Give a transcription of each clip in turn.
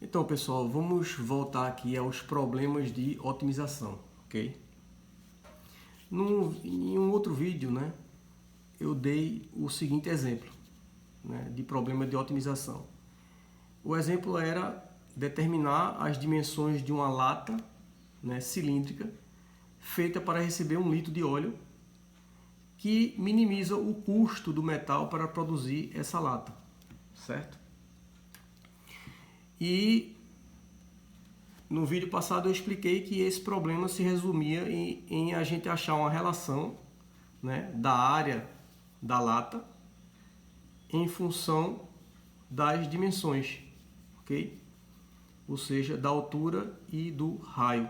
Então, pessoal, vamos voltar aqui aos problemas de otimização, ok? Em um outro vídeo, né, eu dei o seguinte exemplo, né, de problema de otimização. O exemplo era determinar as dimensões de uma lata, né, cilíndrica feita para receber 1 litro de óleo, que minimiza o custo do metal para produzir essa lata, certo? E no vídeo passado eu expliquei que esse problema se resumia em a gente achar uma relação, né, da área da lata em função das dimensões, ok? Ou seja, da altura e do raio.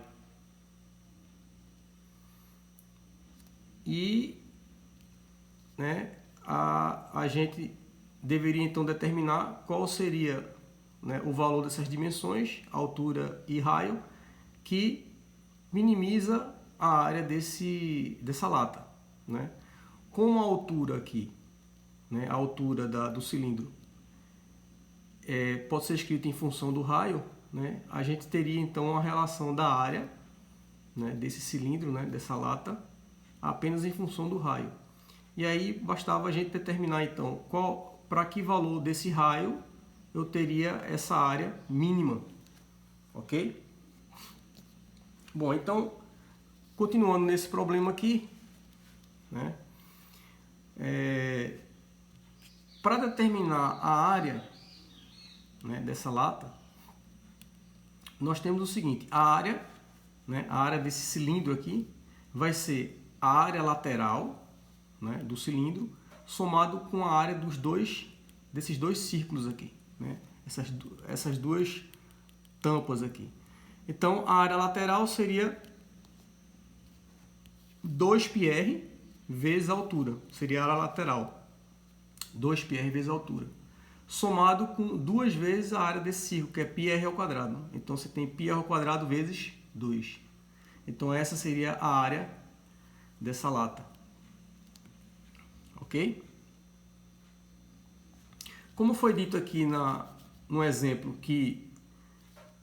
E, né, a gente deveria então determinar qual seria, né, o valor dessas dimensões, altura e raio, que minimiza a área dessa lata, né? Com a altura aqui, né, a altura do cilindro pode ser escrita em função do raio, né? A gente teria então uma relação da área, né, desse cilindro, né, dessa lata, apenas em função do raio. E aí bastava a gente determinar então para que valor desse raio eu teria essa área mínima, ok? Bom, então, continuando nesse problema aqui, né, para determinar a área, né, dessa lata, nós temos o seguinte: a área, né, a área desse cilindro aqui vai ser a área lateral, né, do cilindro somado com a área desses dois círculos aqui, né, essas duas tampas aqui. Então, a área lateral seria 2πr vezes a altura, seria a área lateral, 2πr vezes a altura, somado com 2 vezes a área desse círculo, que é πr ao quadrado. Então, você tem πr ao quadrado vezes 2. Então, essa seria a área dessa lata. Ok? Como foi dito aqui no exemplo que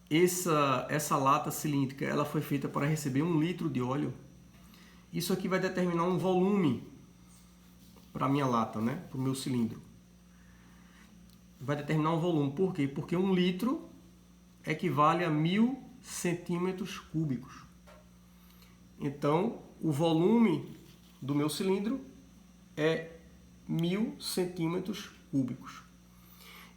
essa lata cilíndrica ela foi feita para receber 1 litro de óleo, isso aqui vai determinar um volume para a minha lata, né? Para o meu cilindro. Vai determinar um volume. Por quê? Porque 1 litro equivale a 1000 centímetros cúbicos. Então, o volume do meu cilindro é 1000 centímetros cúbicos.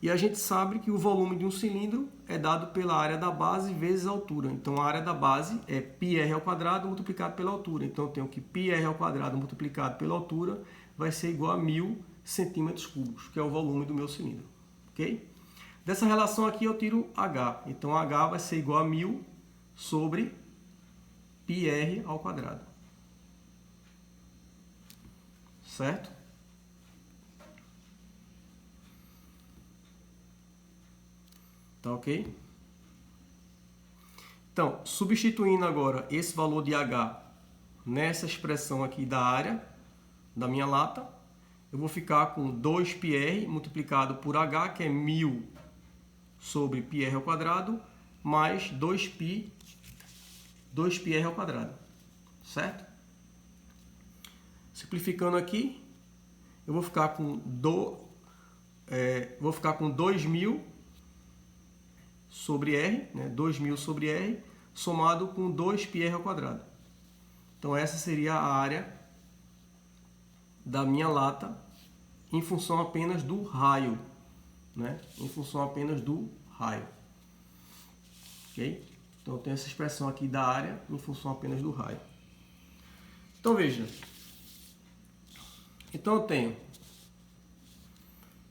E a gente sabe que o volume de um cilindro é dado pela área da base vezes a altura. Então, a área da base é πr ao quadrado multiplicado pela altura. Então, eu tenho que πr ao quadrado multiplicado pela altura vai ser igual a 1000 centímetros cúbicos, que é o volume do meu cilindro. Ok? Dessa relação aqui eu tiro H. Então, H vai ser igual a 1000 sobre πr ao quadrado. Certo? Tá ok? Então, substituindo agora esse valor de H nessa expressão aqui da área da minha lata, eu vou ficar com 2πr multiplicado por H, que é 1000 sobre πr ao quadrado, mais 2πr ao quadrado. Certo? Simplificando aqui, eu vou ficar com 2000 sobre R, né, 2000 sobre R, somado com 2πr ao quadrado. Então, essa seria a área da minha lata em função apenas do raio, né? Em função apenas do raio. Ok? Então, eu tenho essa expressão aqui da área em função apenas do raio. Então, veja. Então,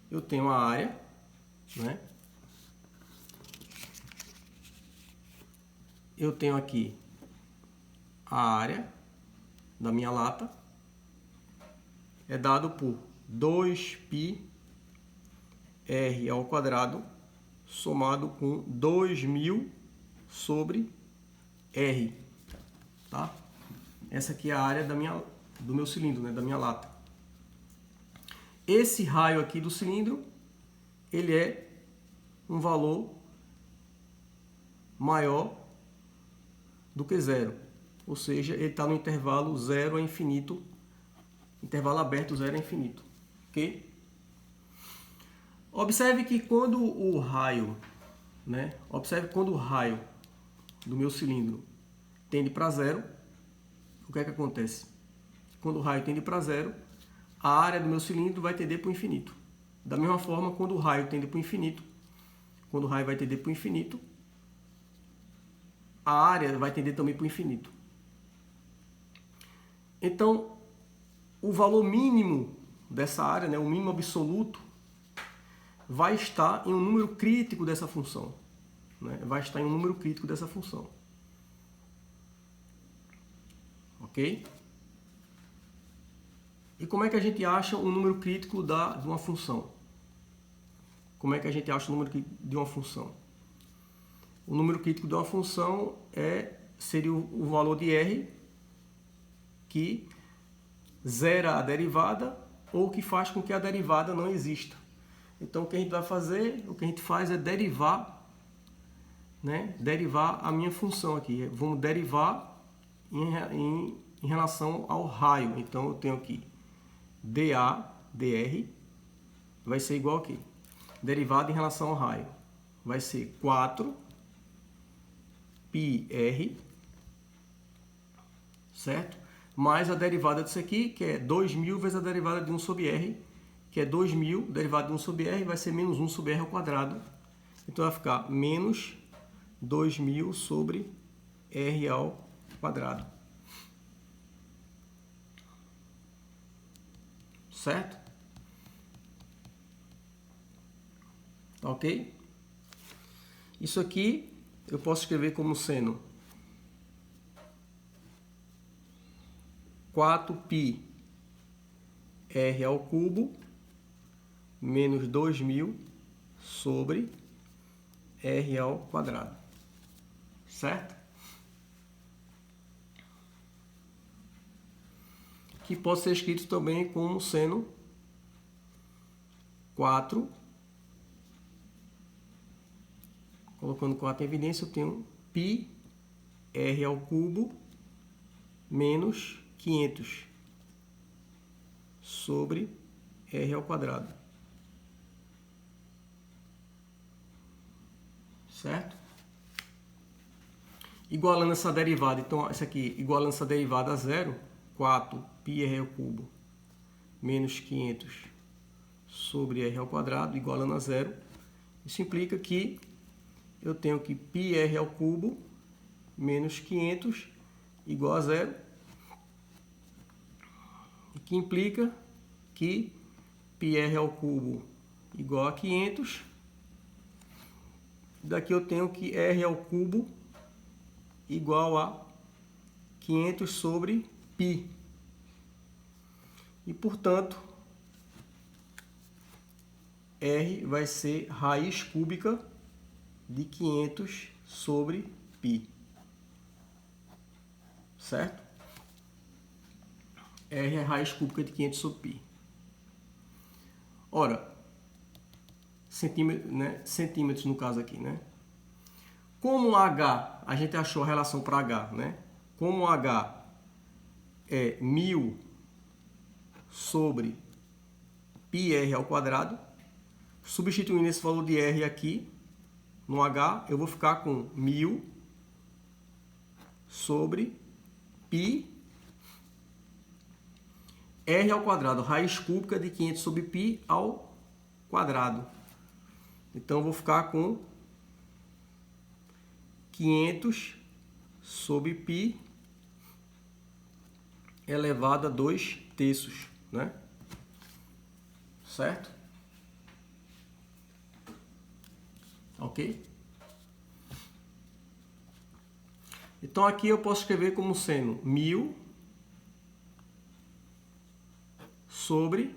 eu tenho a área, né? Eu tenho aqui a área da minha lata, é dado por 2πr ao quadrado somado com 2000 sobre R, tá? Essa aqui é a área do meu cilindro, né, da minha lata. Esse raio aqui do cilindro, ele é um valor maior do que zero. Ou seja, ele está no intervalo 0 a infinito, intervalo aberto 0 a infinito. Ok? Observe que quando o raio, né? Observe que quando o raio do meu cilindro tende para zero, o que é que acontece? Quando o raio tende para zero, a área do meu cilindro vai tender para o infinito. Da mesma forma, quando o raio tende para o infinito, quando o raio vai tender para o infinito, a área vai tender também para o infinito. Então, o valor mínimo dessa área, né, o mínimo absoluto, vai estar em um número crítico dessa função. Né? Vai estar em um número crítico dessa função. Ok? E como é que a gente acha o número crítico de uma função? Como é que a gente acha o número de uma função? O número crítico de uma função seria o valor de R que zera a derivada ou que faz com que a derivada não exista. Então, o que a gente vai fazer, o que a gente faz é derivar, né? Derivar a minha função aqui. Vamos derivar em relação ao raio. Então, eu tenho aqui dr vai ser igual aqui. Derivada em relação ao raio vai ser 4 πr, certo? Mais a derivada disso aqui, que é 2.000 vezes a derivada de 1 sobre r, que é 2.000, derivada de 1 sobre r, vai ser menos 1 sobre r ao quadrado. Então, vai ficar menos 2.000 sobre r ao quadrado. Certo? Tá ok? Isso aqui eu posso escrever como sendo 4π r ao cubo menos 2.000 sobre r ao quadrado. Certo? Que pode ser escrito também como seno 4, colocando 4 em evidência, eu tenho π r ao cubo menos 500 sobre r ao quadrado. Certo? Igualando essa derivada, então essa aqui, igualando essa derivada a zero, 4 πr ao cubo menos 500 sobre r ao quadrado, igualando a zero. Isso implica que eu tenho que πr ao cubo menos 500 igual a zero, o que implica que πr ao cubo igual a 500. Daqui eu tenho que r ao cubo igual a 500 sobre π. E, portanto, R vai ser raiz cúbica de 500 sobre π. Certo? R é raiz cúbica de 500 sobre π. Ora, centímetros no caso aqui, né? Como H, a gente achou a relação para H, né? Como H é 1000 sobre πr ao quadrado, substituindo esse valor de R aqui no H, eu vou ficar com 1000 sobre π r ao quadrado, raiz cúbica de 500 sobre π ao quadrado. Então, eu vou ficar com 500 sobre π elevado a 2 terços, né? Certo? Ok? Então, aqui eu posso escrever como sendo 1000 sobre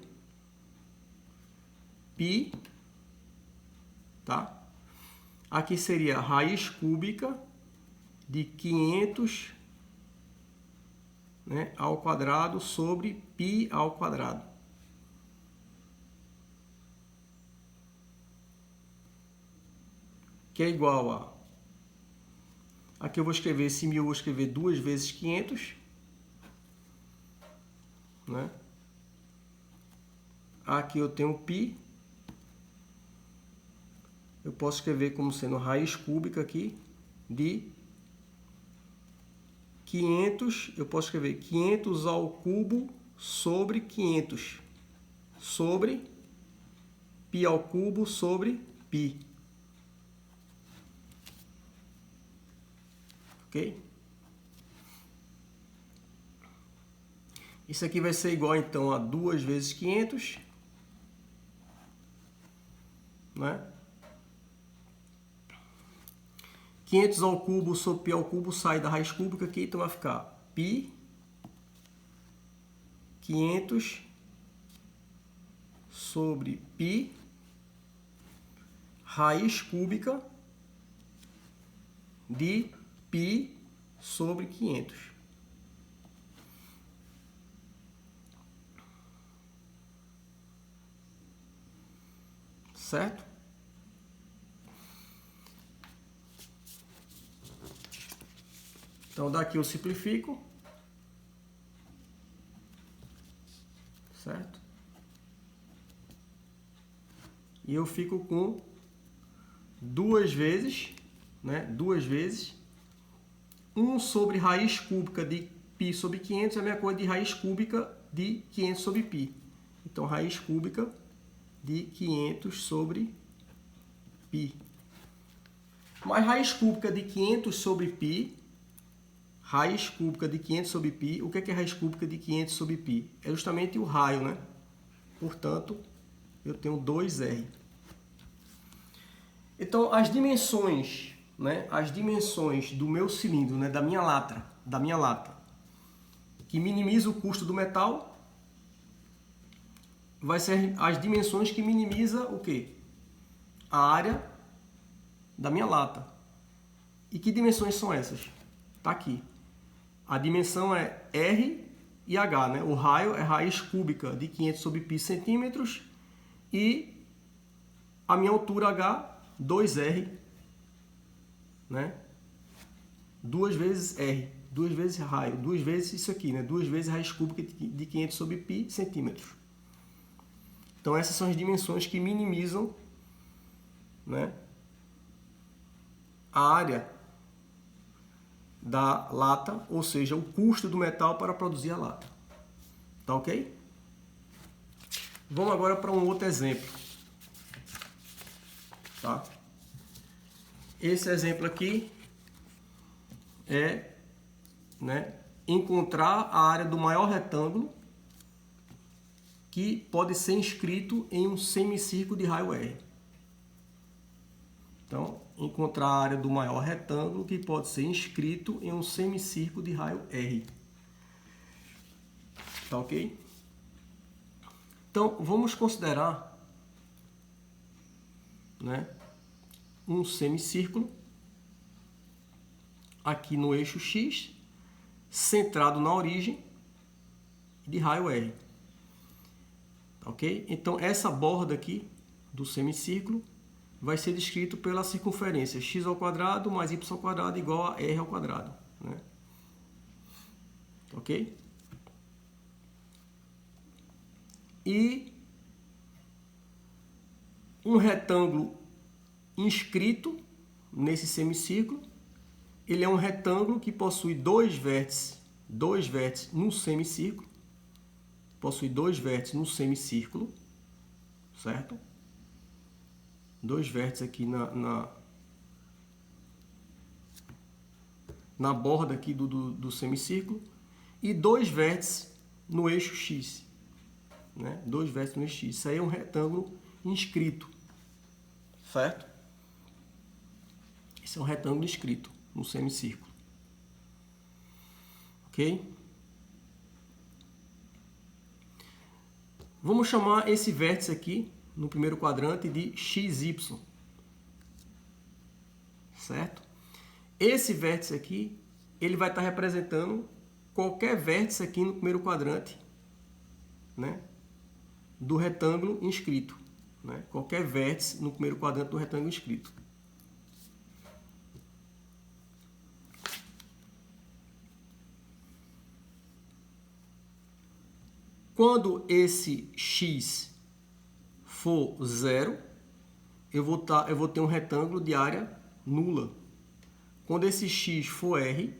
π, tá? Aqui seria raiz cúbica de 500, né, ao quadrado sobre π ao quadrado. Que é igual a Aqui eu vou escrever esse 1000, eu vou escrever 2 vezes 500. Né? Aqui eu tenho π. Eu posso escrever como sendo raiz cúbica aqui de 500. Eu posso escrever 500 ao cubo sobre 500. Sobre π ao cubo sobre π. Ok? Isso aqui vai ser igual, então, a 2 vezes 500. Né? 500 ao cubo sobre π ao cubo sai da raiz cúbica aqui, então vai ficar π 500 sobre π raiz cúbica de π sobre 500. Certo? Então daqui eu simplifico. Certo? E eu fico com 2 vezes, né? 2 vezes 1 sobre raiz cúbica de π sobre 500 é a mesma coisa de raiz cúbica de 500 sobre π. Então, raiz cúbica de 500 sobre π. Mas raiz cúbica de 500 sobre π, raiz cúbica de 500 sobre π, o que é raiz cúbica de 500 sobre π? É justamente o raio, né? Portanto, eu tenho 2R. Então, as dimensões, né? As dimensões do meu cilindro, né? Da minha lata, que minimiza o custo do metal, vai ser as dimensões que minimiza o quê? A área da minha lata. E que dimensões são essas? Tá aqui. A dimensão é R e H, né? O raio é raiz cúbica de 500 sobre π centímetros e a minha altura H, 2R, né? 2 vezes R, 2 vezes raio, 2 vezes isso aqui, né? 2 vezes raiz cúbica de 500 sobre π centímetros. Então essas são as dimensões que minimizam, né, a área da lata, ou seja, o custo do metal para produzir a lata. Tá ok? Vamos agora para um outro exemplo. Tá? Esse exemplo aqui é, né, encontrar a área do maior retângulo que pode ser inscrito em um semicírculo de raio R. Então, encontrar a área do maior retângulo que pode ser inscrito em um semicírculo de raio R. Tá ok? Então, vamos considerar, né, um semicírculo aqui no eixo X, centrado na origem de raio R. Ok? Então, essa borda aqui do semicírculo vai ser descrito pela circunferência x ao quadrado mais y ao quadrado igual a r ao quadrado. Né? Ok? E um retângulo inscrito nesse semicírculo, ele é um retângulo que possui dois vértices no semicírculo, possui dois vértices no semicírculo, certo? Dois vértices aqui na borda aqui do semicírculo e dois vértices no eixo X, né? Dois vértices no eixo X. Isso aí é um retângulo inscrito, certo? Esse é um retângulo inscrito no semicírculo, ok? Vamos chamar esse vértice aqui no primeiro quadrante de XY, certo? Esse vértice aqui, ele vai estar representando qualquer vértice aqui no primeiro quadrante, né, do retângulo inscrito, né? Qualquer vértice no primeiro quadrante do retângulo inscrito. Quando esse x for 0, eu vou ter um retângulo de área nula. Quando esse x for R,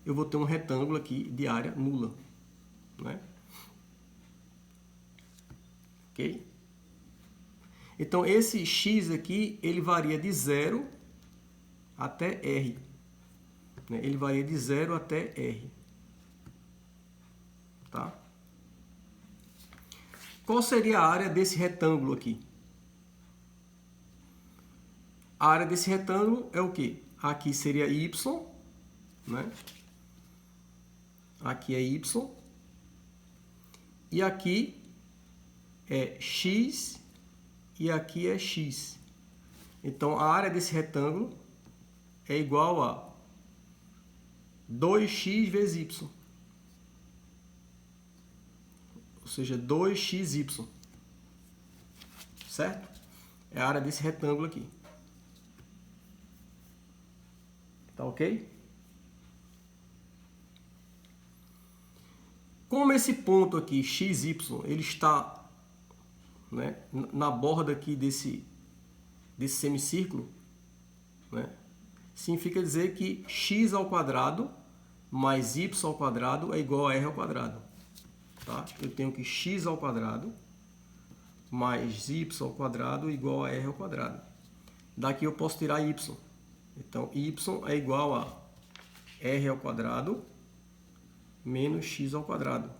eu vou ter um retângulo aqui de área nula. Né? Ok? Então, esse x aqui, ele varia de 0 até R. Né? Ele varia de 0 até R. Tá? Qual seria a área desse retângulo aqui? A área desse retângulo é o quê? Aqui seria y, né? Aqui é y. E aqui é x e aqui é x. Então, a área desse retângulo é igual a 2x vezes y. Ou seja, 2xy. Certo? É a área desse retângulo aqui. Tá ok? Como esse ponto aqui, xy, ele está, né, na borda aqui desse semicírculo, né, significa dizer que x ao quadrado mais y ao quadrado é igual a r ao quadrado. Tá? Eu tenho que x ao quadrado mais y ao quadrado igual a r ao quadrado. Daqui eu posso tirar y. Então, y é igual a r ao quadrado menos x ao quadrado.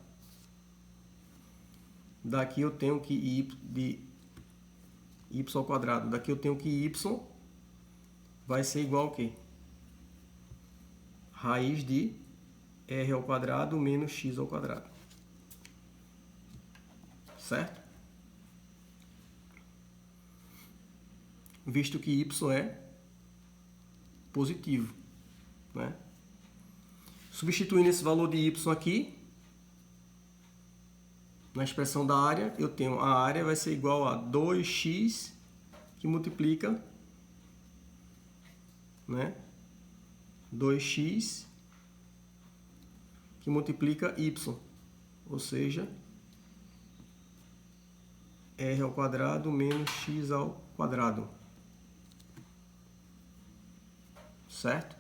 Daqui eu tenho que y ao quadrado. Daqui eu tenho que y vai ser igual a quê? Raiz de r ao quadrado menos x ao quadrado. Certo? Visto que y é positivo, né? Substituindo esse valor de y aqui, na expressão da área, eu tenho a área vai ser igual a 2x que multiplica, né? 2x que multiplica y, ou seja, r ao quadrado menos x ao quadrado. Certo?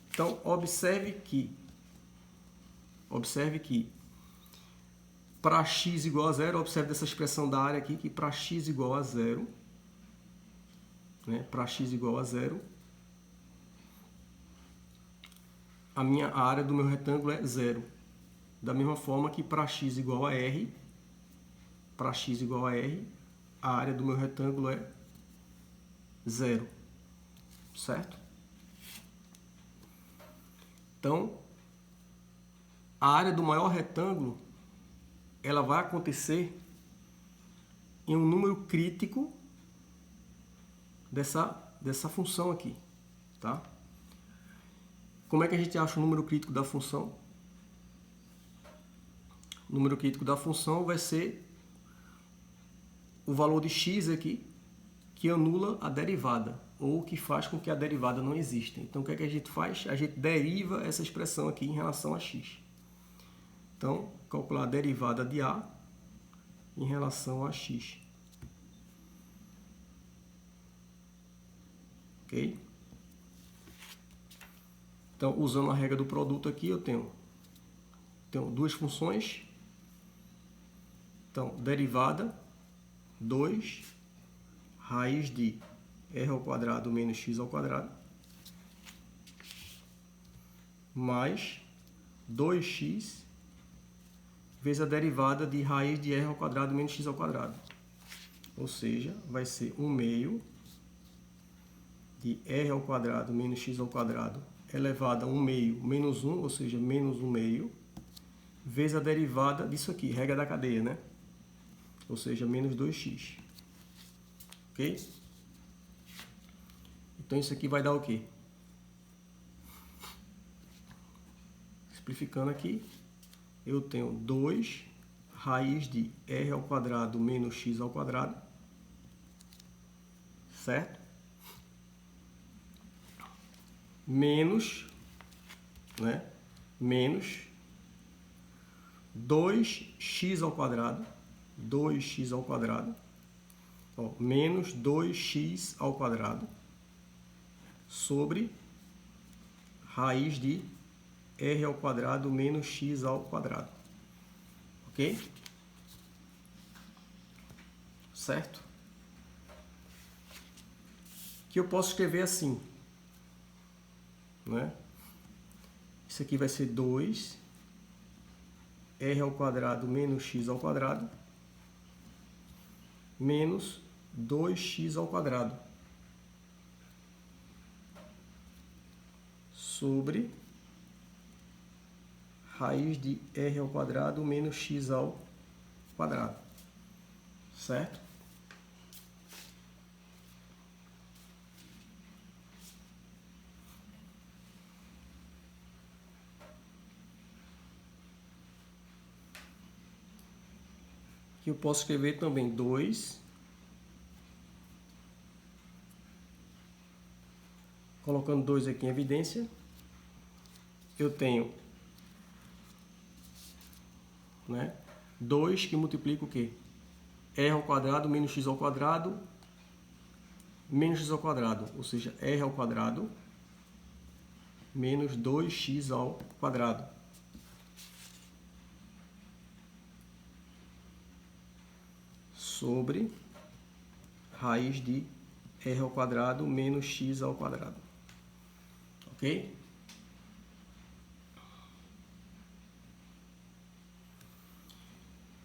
Então, observe que para x igual a 0, observe essa expressão da área aqui, que para x igual a 0, né, para x igual a 0, a área do meu retângulo é 0. Da mesma forma que para x igual a r, a área do meu retângulo é 0. Certo? Então, a área do maior retângulo, ela vai acontecer em um número crítico dessa função aqui, tá? Como é que a gente acha o número crítico da função? O número crítico da função vai ser o valor de x aqui, que anula a derivada, ou que faz com que a derivada não exista. Então, o que é que a gente faz? A gente deriva essa expressão aqui em relação a x. Então, calcular a derivada de a em relação a x. Ok? Então, usando a regra do produto aqui, eu tenho duas funções. Então, derivada 2 raiz de r ao quadrado menos x ao quadrado mais 2x vezes a derivada de raiz de r ao quadrado menos x ao quadrado. Ou seja, vai ser 1 meio de r ao quadrado menos x ao quadrado elevado a 1 meio menos 1, ou seja, menos 1 meio, vezes a derivada disso aqui, regra da cadeia, né? Ou seja, menos 2x. Ok? Então, isso aqui vai dar o quê? Simplificando aqui, eu tenho 2 raiz de r ao quadrado menos x ao quadrado, certo? Menos né? Menos 2x ao quadrado, 2x ao quadrado, ó, menos 2x ao quadrado sobre raiz de r ao quadrado menos x ao quadrado. Ok? Certo? Que eu posso escrever assim, né? Isso aqui vai ser 2 r ao quadrado menos x ao quadrado menos 2x ao quadrado sobre raiz de r ao quadrado menos x ao quadrado. Certo? Eu posso escrever também 2, colocando 2 aqui em evidência, eu tenho, né, 2 que multiplica o quê? R ao quadrado menos x ao quadrado menos x ao quadrado, ou seja, R ao quadrado menos 2x ao quadrado. Sobre raiz de r ao quadrado menos x ao quadrado. Ok?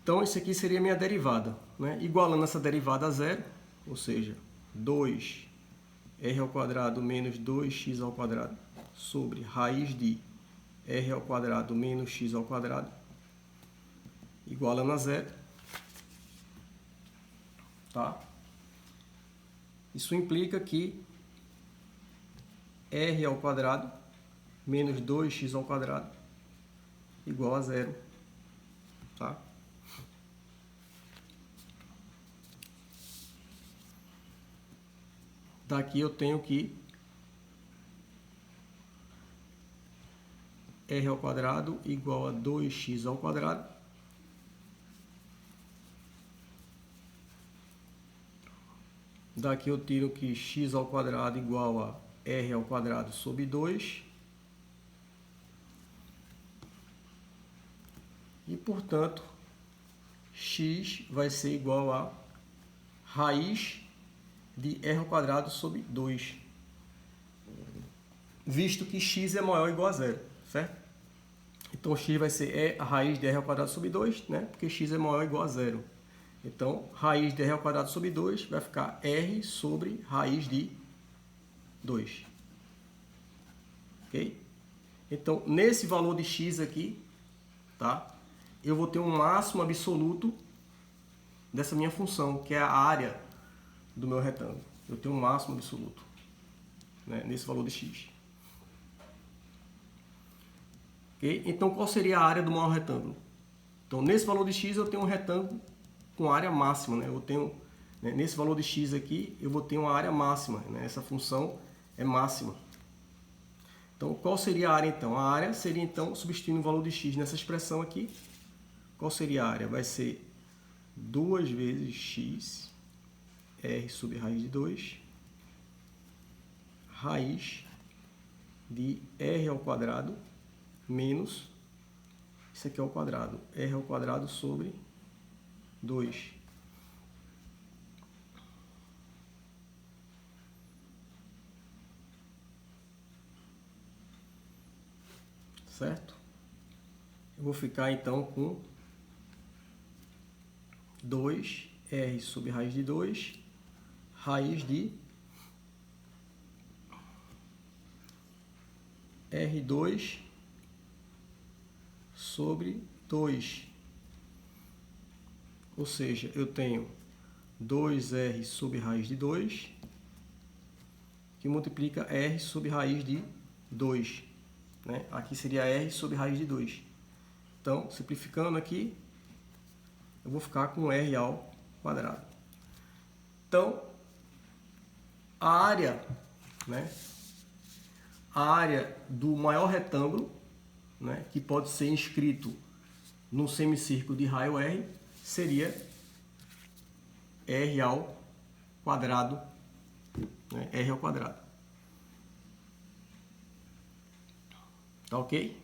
Então, isso aqui seria a minha derivada, né? Igualando essa derivada a zero, ou seja, 2r ao quadrado menos 2x ao quadrado sobre raiz de r ao quadrado menos x ao quadrado, igualando a zero. Tá? Isso implica que r ao quadrado menos 2x ao quadrado igual a zero. Tá? Daqui eu tenho que r ao quadrado igual a 2x ao quadrado daqui eu tiro que x ao quadrado igual a r ao quadrado sobre 2. E, portanto, x vai ser igual a raiz de r ao quadrado sobre 2. Visto que x é maior ou igual a zero, certo? Então, x vai ser a raiz de r ao quadrado sobre 2, né? Porque x é maior ou igual a zero. Então, raiz de r ao quadrado sobre 2 vai ficar r sobre raiz de 2. Ok? Então, nesse valor de x aqui, tá? Eu vou ter um máximo absoluto dessa minha função, que é a área do meu retângulo. Eu tenho um máximo absoluto, né, nesse valor de x. Okay? Então, qual seria a área do maior retângulo? Então, nesse valor de x eu tenho um retângulo com área máxima, né? Eu tenho, né, nesse valor de x aqui, eu vou ter uma área máxima, né? Essa função é máxima. Então, qual seria a área então? A área seria então, substituindo o valor de x nessa expressão aqui, qual seria a área? Vai ser 2 vezes x, r sobre raiz de 2, raiz de r ao quadrado menos, isso aqui é ao quadrado, r ao quadrado sobre 2. Certo? Eu vou ficar então com 2r sobre raiz de 2, raiz de R2 sobre 2. Ou seja, eu tenho 2r sobre raiz de 2, que multiplica r sobre raiz de 2. Né? Aqui seria r sobre raiz de 2. Então, simplificando aqui, eu vou ficar com r ao quadrado. Então, a área, né? A área do maior retângulo, né, que pode ser inscrito no semicírculo de raio R, seria R ao quadrado, né, R ao quadrado. Tá ok?